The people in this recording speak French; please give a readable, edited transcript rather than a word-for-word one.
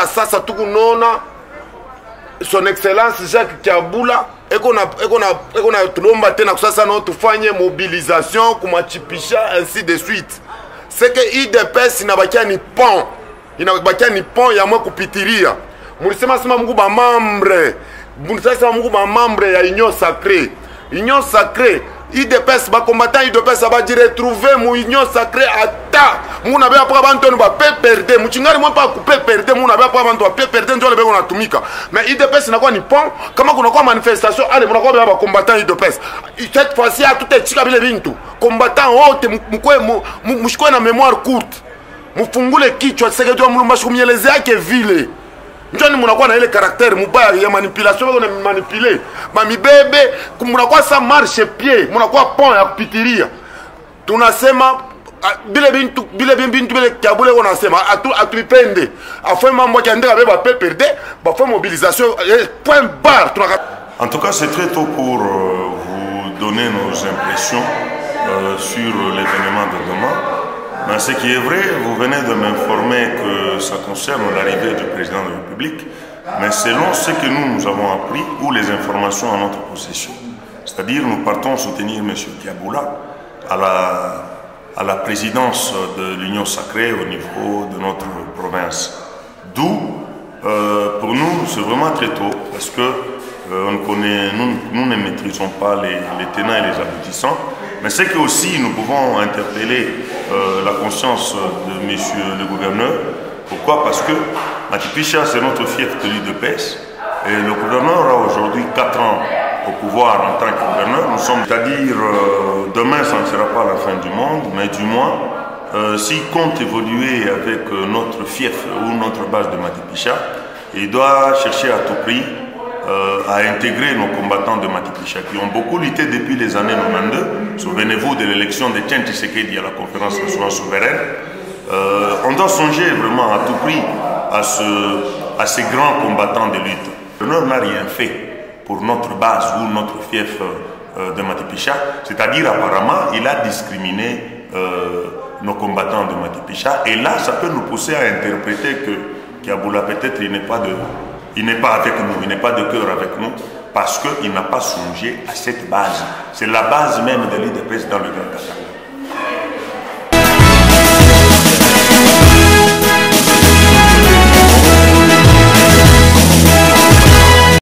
mpaka sasa tukunona son excellence Jacques Kiabula ekona tulomba tena kusasa no tufanye mobilisation kumachipisha ainsi de suite. C'est que IDPS inabakia ni pont ya mwe kupitiria. Mulisema sema mungu ba membre. Mulisema mungu ba membre ya Union Sacrée. Union Sacrée, IDPS ba combattant IDPS ba di retrouver mu Union Sacrée ata. Muna bya pa bantu no ba perdre. Muchingari mwa pa couper perdre muna bya pa bantu ba perdre ndio lebeko natumika. Mais IDPS inakuwa ni pont kama kuna kwa manifestation ale muna kwa ba combattant IDPS. Cette fois-ci a tout est chika bile bintu. Combattant wote mshikwe na mémoire courte. Mufungule kichwa seketu mulumba shumyeleze yake vile. Njoni munakuwa na ile caractère mubaya ya manipulation bako na manipuler. Ba mibebe munakuwa sa marche pied, munakuwa pont ya kupitiria. Tunasema bile bintu bile Kiabula wanasema atulipende. Afwe mambo kiandika beba perdre, ba fwe mobilisation point barre. En tout cas, c'est très tôt pour vous donner nos impressions sur l'événement de demain. Mais ce qui est vrai, vous venez de m'informer que ça concerne l'arrivée du président de la République, mais selon ce que nous avons appris ou les informations en notre possession. C'est-à-dire, nous partons soutenir M. Kiabula à la présidence de l'Union Sacrée au niveau de notre province. D'où, pour nous, c'est vraiment très tôt, parce que nous ne maîtrisons pas les tenants et les aboutissants. Mais c'est que aussi nous pouvons interpeller la conscience de monsieur le gouverneur. Pourquoi? Parce que Matipicha, c'est notre fief de l'UDPS. Et le gouverneur a aujourd'hui 4 ans au pouvoir en tant que gouverneur. Nous sommes, c'est-à-dire, demain, ça ne sera pas la fin du monde, mais du moins, s'il compte évoluer avec notre fief ou notre base de Matipicha, il doit chercher à tout prix à intégrer nos combattants de Matipicha qui ont beaucoup lutté depuis les années 92. Souvenez-vous de l'élection de Tien Tshisekedi à la conférence nationale souveraine. On doit songer vraiment à tout prix à ces grands combattants de lutte. Le Nord n'a rien fait pour notre base ou notre fief de Matipicha, c'est-à-dire apparemment il a discriminé nos combattants de Matipicha, et là ça peut nous pousser à interpréter que Kiabula peut-être il n'est pas avec nous, il n'est pas de cœur avec nous, parce qu'il n'a pas songé à cette base. C'est la base même de l'UDPS dans le Grand Katanga.